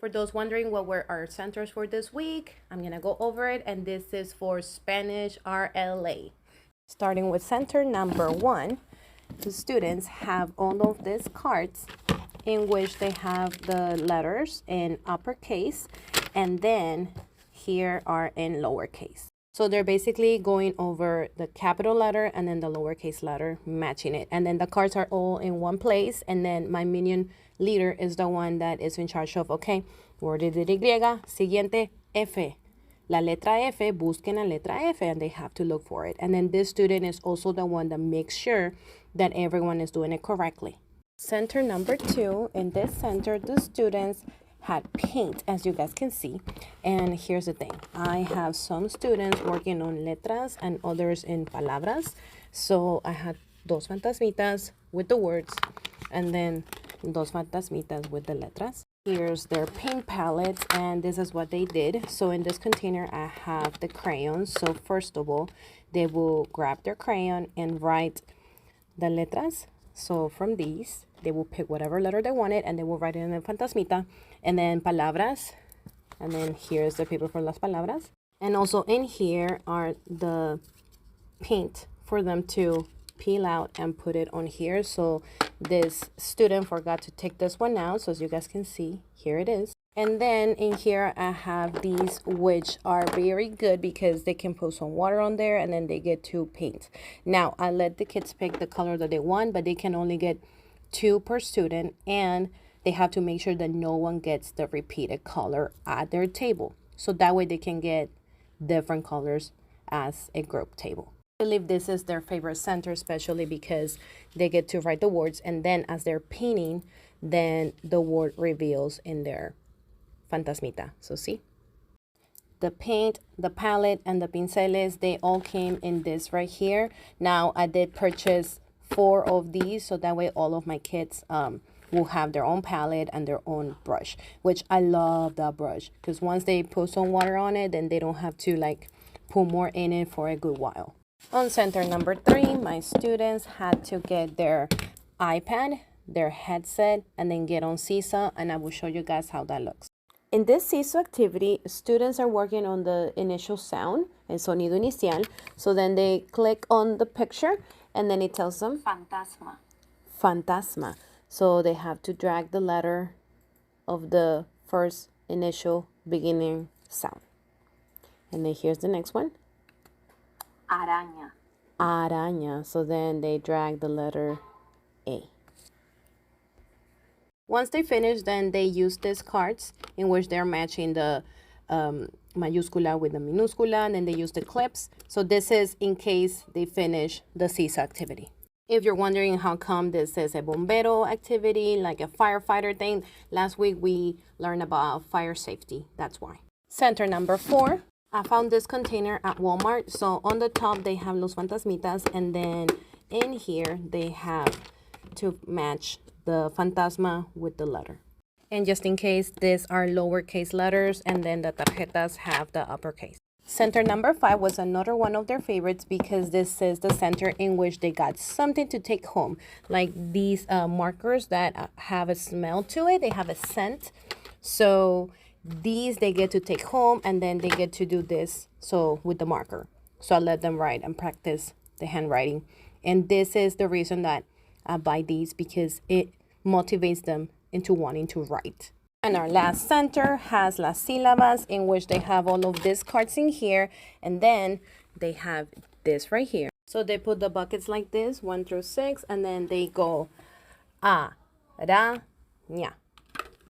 For those wondering what were our centers for this week, I'm going to go over it, and this is for Spanish RLA. Starting with center number 1, the students have all of these cards in which they have the letters in uppercase, and then here are in lowercase. So they're basically going over the capital letter and then the lowercase letter, matching it. And then the cards are all in one place. And then my minion leader is the one that is in charge of, okay, word is Y, siguiente, F. La letra F, busquen la letra F, and they have to look for it. And then this student is also the one that makes sure that everyone is doing it correctly. Center number 2, in this center, the students had paint, as you guys can see. And here's the thing, I have some students working on letras and others in palabras. So I had dos fantasmitas with the words and then dos fantasmitas with the letras. Here's their paint palettes, and this is what they did. So in this container I have the crayons. So first of all, they will grab their crayon and write the letras. So from these, they will pick whatever letter they wanted and they will write it in the fantasmita. And then palabras. And then here's the paper for las palabras. And also in here are the paint for them to peel out and put it on here. So this student forgot to take this one out. So as you guys can see, here it is. And then in here I have these, which are very good because they can put some water on there and then they get to paint. Now I let the kids pick the color that they want, but they can only get 2 per student, and they have to make sure that no one gets the repeated color at their table. So that way they can get different colors as a group table. I believe this is their favorite center, especially because they get to write the words, and then as they're painting, then the word reveals in their fantasmita. So see, the paint, the palette, and the pinceles, they all came in this right here. Now I did purchase 4 of these, so that way all of my kids will have their own palette and their own brush, which I love that brush because once they put some water on it, then they don't have to like put more in it for a good while. On center number 3, my students had to get their iPad, their headset, and then get on Seesaw, and I will show you guys how that looks. In this Seesaw activity, students are working on the initial sound, el sonido inicial. So then they click on the picture and then it tells them fantasma. Fantasma. So they have to drag the letter of the first initial beginning sound. And then here's the next one. Araña. Araña. So then they drag the letter A. Once they finish, then they use these cards in which they're matching the mayúscula with the minúscula, and then they use the clips. So this is in case they finish the Seesaw activity. If you're wondering how come this is a bombero activity, like a firefighter thing, last week we learned about fire safety. That's why. Center number 4. I found this container at Walmart. So on the top, they have los fantasmitas, and then in here, they have to match the fantasma with the letter. And just in case, these are lowercase letters, and then the tarjetas have the uppercase. Center number 5 was another one of their favorites because this is the center in which they got something to take home, like these markers that have a smell to it. They have a scent. So these they get to take home, and then they get to do this so with the marker. So I let them write and practice the handwriting. And this is the reason that I buy these, because it motivates them into wanting to write. And our last center has las sílabas, in which they have all of these cards in here, and then they have this right here. So they put the buckets like this, 1 through 6, and then they go a, ra, ña.